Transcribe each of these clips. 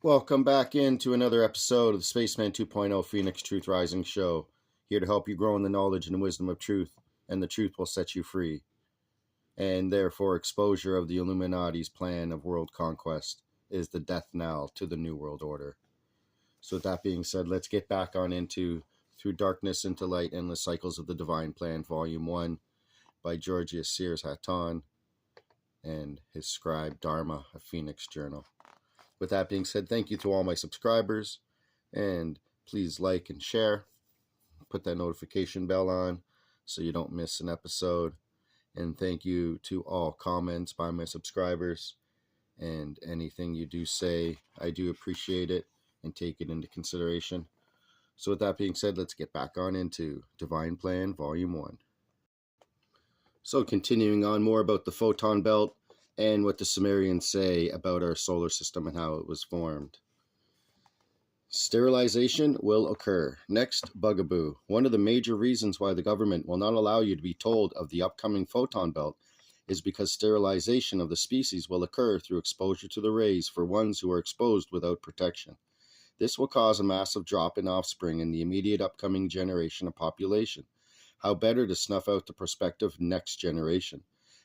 Welcome back into another episode of the Spaceman 2.0 Phoenix Truth Rising Show. Here to help you grow in the knowledge and wisdom of truth, and the truth will set you free. And therefore, exposure of the Illuminati's plan of world conquest is the death knell to the New World Order. So with that being said, let's get back on into Through Darkness into Light, Endless Cycles of the Divine Plan, Volume 1 by Georgius Sears HATONN and his scribe Dharma, a Phoenix Journal. With that being said, thank you to all my subscribers, and please like and share. Put that notification bell on so you don't miss an episode. And thank you to all comments by my subscribers, and anything you do say, I do appreciate it and take it into consideration. So with that being said, let's get back on into Divine Plan Volume 1. So continuing on more about the photon belt and what the Sumerians say about our solar system and how it was formed. Sterilization will occur. Next, bugaboo. One of the major reasons why the government will not allow you to be told of the upcoming photon belt is because sterilization of the species will occur through exposure to the rays for ones who are exposed without protection. This will cause a massive drop in offspring in the immediate upcoming generation of population. How better to snuff out the prospective next generation?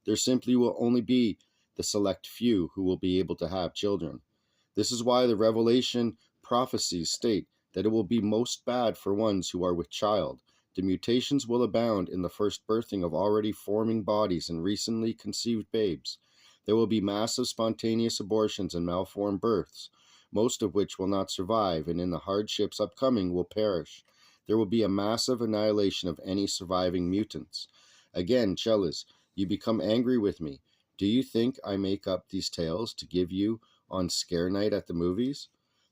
There simply will only be the select few who will be able to have children. This is why the Revelation prophecies state that it will be most bad for ones who are with child. The mutations will abound in the first birthing of already forming bodies and recently conceived babes. There will be massive spontaneous abortions and malformed births, most of which will not survive, and in the hardships upcoming will perish. There will be a massive annihilation of any surviving mutants. Again, Chellas, you become angry with me. Do you think I make up these tales to give you on scare night at the movies?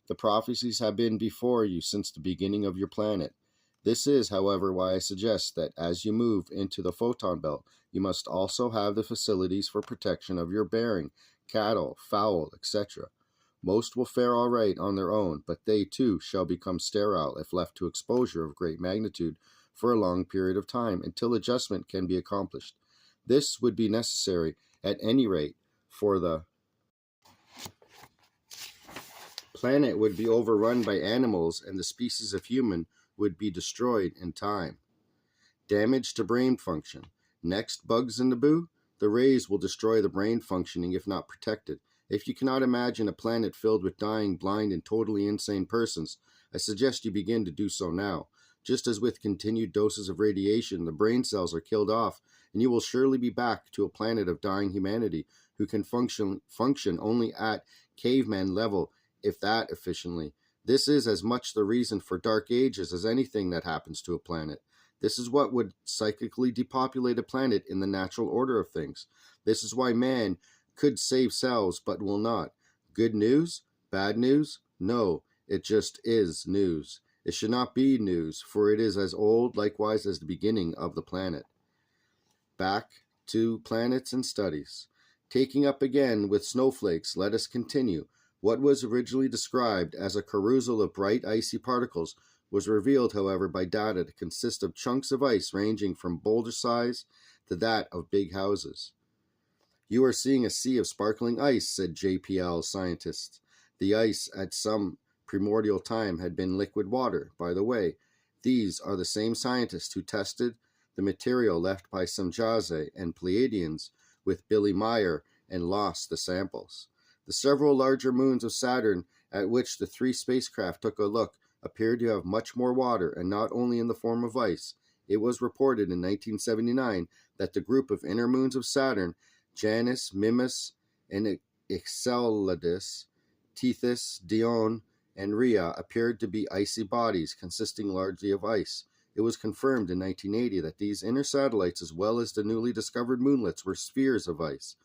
The prophecies have been before you since the beginning of your planet. This is, however, why I suggest that as you move into the photon belt, you must also have the facilities for protection of your bearing, cattle, fowl, etc. Most will fare all right on their own, but they too shall become sterile if left to exposure of great magnitude for a long period of time until adjustment can be accomplished. This would be necessary at any rate, for the planet would be overrun by animals and the species of human would be destroyed in time. Damage to brain function. Next, bugs in the boo. The rays will destroy the brain functioning if not protected. If you cannot imagine a planet filled with dying, blind, and totally insane persons, I suggest you begin to do so now. Just as with continued doses of radiation, the brain cells are killed off, and you will surely be back to a planet of dying humanity who can function only at caveman level, if that efficiently. This is as much the reason for dark ages as anything that happens to a planet. This is what would psychically depopulate a planet in the natural order of things. This is why man could save cells but will not. Good news? Bad news? No, it just is news. It should not be news, for it is as old likewise as the beginning of the planet. Back to planets and studies. Taking up again with snowflakes, let us continue. What was originally described as a carousel of bright icy particles was revealed, however, by data to consist of chunks of ice ranging from boulder size to that of big houses. You are seeing a sea of sparkling ice, said JPL scientists. The ice at some primordial time had been liquid water. By the way, these are the same scientists who tested the material left by Samjaze and Pleiadians with Billy Meyer and lost the samples. The several larger moons of Saturn at which the three spacecraft took a look appeared to have much more water, and not only in the form of ice. It was reported in 1979 that the group of inner moons of Saturn, Janus, Mimas, and Enceladus, Tethys, Dione, and Rhea, appeared to be icy bodies consisting largely of ice. It was confirmed in 1980 that these inner satellites, as well as the newly discovered moonlets, were spheres of ice.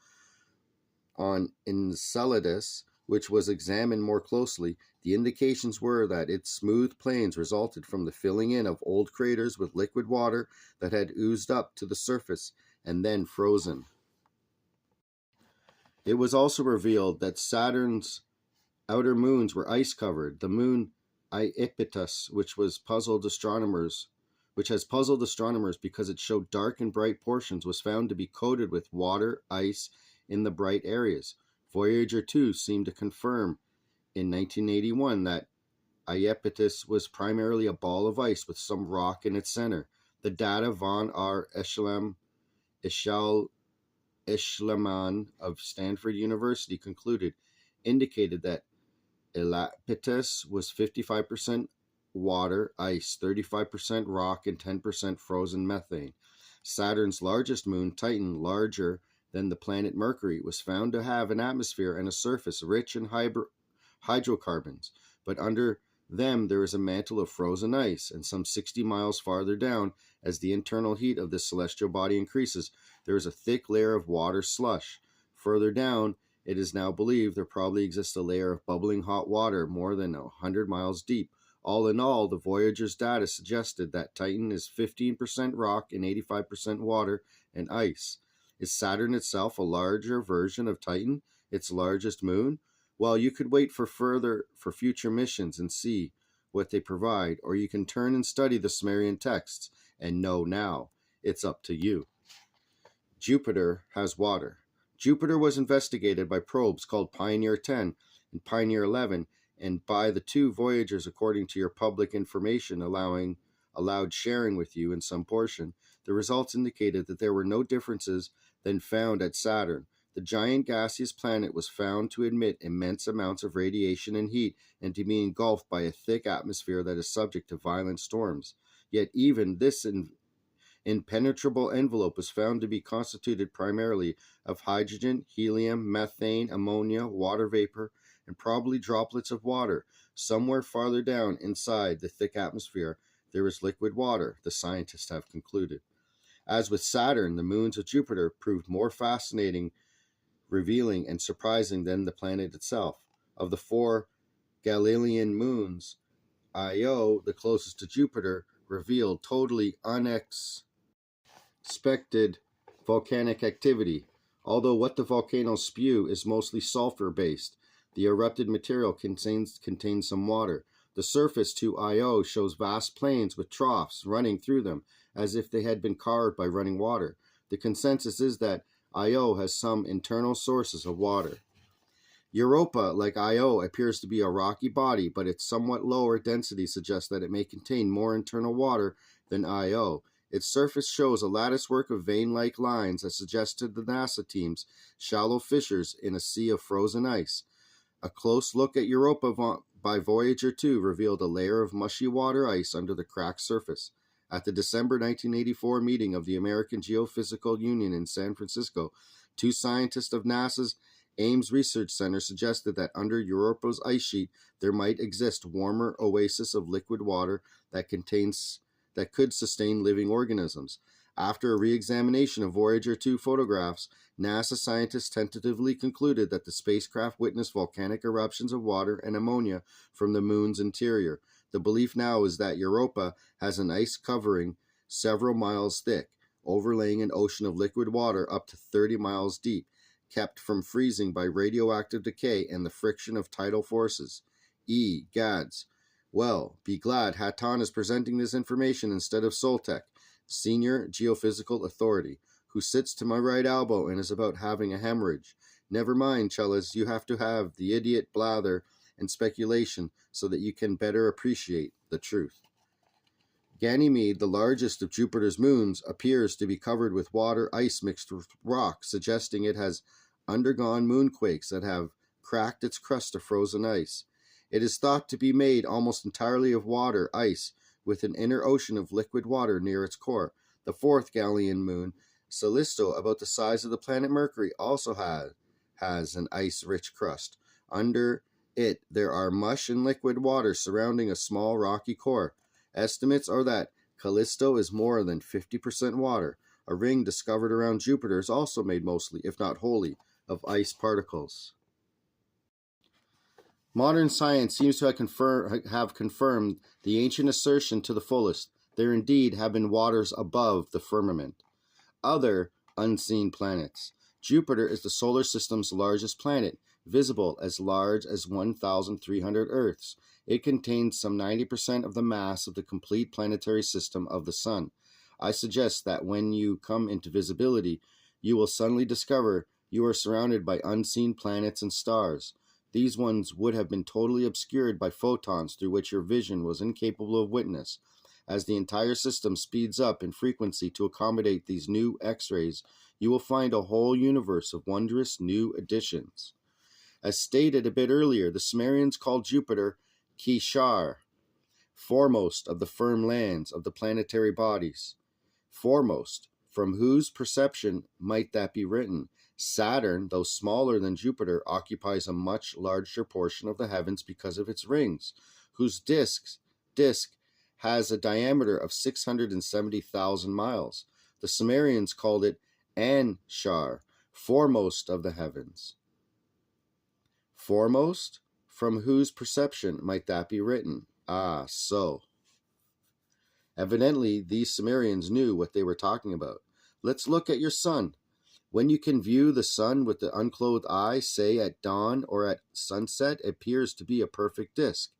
On Enceladus, which was examined more closely, the indications were that its smooth plains resulted from the filling in of old craters with liquid water that had oozed up to the surface and then frozen. It was also revealed that Saturn's outer moons were ice-covered. The moon Iapetus, which has puzzled astronomers because it showed dark and bright portions, was found to be coated with water, ice, in the bright areas. Voyager 2 seemed to confirm in 1981 that Iapetus was primarily a ball of ice with some rock in its center. The data von R. Eschleman of Stanford University concluded indicated that Iapetus was 55% water, ice, 35% rock, and 10% frozen methane. Saturn's largest moon, Titan, larger than the planet Mercury, was found to have an atmosphere and a surface rich in hydrocarbons, but under them there is a mantle of frozen ice, and some 60 miles farther down, as the internal heat of this celestial body increases, there is a thick layer of water slush. Further down, it is now believed there probably exists a layer of bubbling hot water more than 100 miles deep. All in all, the Voyager's data suggested that Titan is 15% rock and 85% water and ice. Is Saturn itself a larger version of Titan, its largest moon? Well, you could wait for future missions and see what they provide, or you can turn and study the Sumerian texts and know now. It's up to you. Jupiter has water. Jupiter was investigated by probes called Pioneer 10 and Pioneer 11, and by the two Voyagers according to your public information allowed sharing with you in some portion. The results indicated that there were no differences than found at Saturn. The giant gaseous planet was found to emit immense amounts of radiation and heat and to be engulfed by a thick atmosphere that is subject to violent storms. Yet even this impenetrable envelope was found to be constituted primarily of hydrogen, helium, methane, ammonia, water vapor, and probably droplets of water. Somewhere farther down inside the thick atmosphere, there is liquid water, the scientists have concluded. As with Saturn, the moons of Jupiter proved more fascinating, revealing, and surprising than the planet itself. Of the 4 Galilean moons, Io, the closest to Jupiter, revealed totally unexpected volcanic activity. Although what the volcanoes spew is mostly sulfur-based, the erupted material contains some water. The surface to Io shows vast plains with troughs running through them, as if they had been carved by running water. The consensus is that Io has some internal sources of water. Europa, like Io, appears to be a rocky body, but its somewhat lower density suggests that it may contain more internal water than Io. Its surface shows a latticework of vein-like lines that suggest to the NASA teams shallow fissures in a sea of frozen ice. A close look at Europa by Voyager 2 revealed a layer of mushy water ice under the cracked surface. At the December 1984 meeting of the American Geophysical Union in San Francisco, two scientists of NASA's Ames Research Center suggested that under Europa's ice sheet there might exist warmer oasis of liquid water that could sustain living organisms. After a re-examination of Voyager 2 photographs, NASA scientists tentatively concluded that the spacecraft witnessed volcanic eruptions of water and ammonia from the moon's interior. The belief now is that Europa has an ice covering several miles thick, overlaying an ocean of liquid water up to 30 miles deep, kept from freezing by radioactive decay and the friction of tidal forces. Gads. Well, be glad HATONN is presenting this information instead of Soltec, Senior Geophysical Authority, who sits to my right elbow and is about having a hemorrhage. Never mind, Chellas, you have to have the idiot blather and speculation so that you can better appreciate the truth. Ganymede, the largest of Jupiter's moons, appears to be covered with water ice mixed with rock, suggesting it has undergone moonquakes that have cracked its crust of frozen ice. It is thought to be made almost entirely of water ice, with an inner ocean of liquid water near its core. The 4th Galilean moon, Callisto, about the size of the planet Mercury, also has an ice-rich crust. Under it, there are mush and liquid water surrounding a small rocky core. Estimates are that Callisto is more than 50% water. A ring discovered around Jupiter is also made mostly, if not wholly, of ice particles. Modern science seems to have confirmed the ancient assertion to the fullest. There indeed have been waters above the firmament. Other unseen planets. Jupiter is the solar system's largest planet, visible as large as 1,300 Earths. It contains some 90% of the mass of the complete planetary system of the Sun. I suggest that when you come into visibility, you will suddenly discover you are surrounded by unseen planets and stars. These ones would have been totally obscured by photons through which your vision was incapable of witness. As the entire system speeds up in frequency to accommodate these new X-rays, you will find a whole universe of wondrous new additions. As stated a bit earlier, the Sumerians called Jupiter Kishar, foremost of the firm lands of the planetary bodies. Foremost, from whose perception might that be written? Saturn, though smaller than Jupiter, occupies a much larger portion of the heavens because of its rings, whose disk has a diameter of 670,000 miles. The Sumerians called it Anshar, foremost of the heavens. Foremost, from whose perception might that be written? Ah, so. Evidently, these Sumerians knew what they were talking about. Let's look at your sun. When you can view the sun with the unclothed eye, say at dawn or at sunset, it appears to be a perfect disk.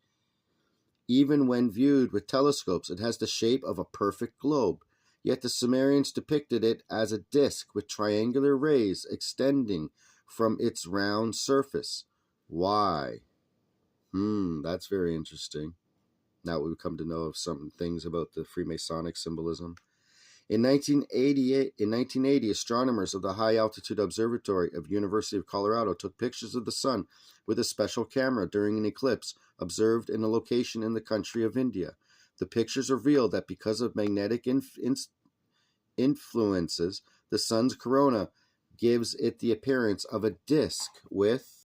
Even when viewed with telescopes, it has the shape of a perfect globe. Yet the Sumerians depicted it as a disk with triangular rays extending from its round surface. Why? That's very interesting. Now we come to know of some things about the Freemasonic symbolism. In 1980, astronomers of the High Altitude Observatory of University of Colorado took pictures of the sun with a special camera during an eclipse observed in a location in the country of India. The pictures revealed that because of magnetic influences, the sun's corona gives it the appearance of a disk with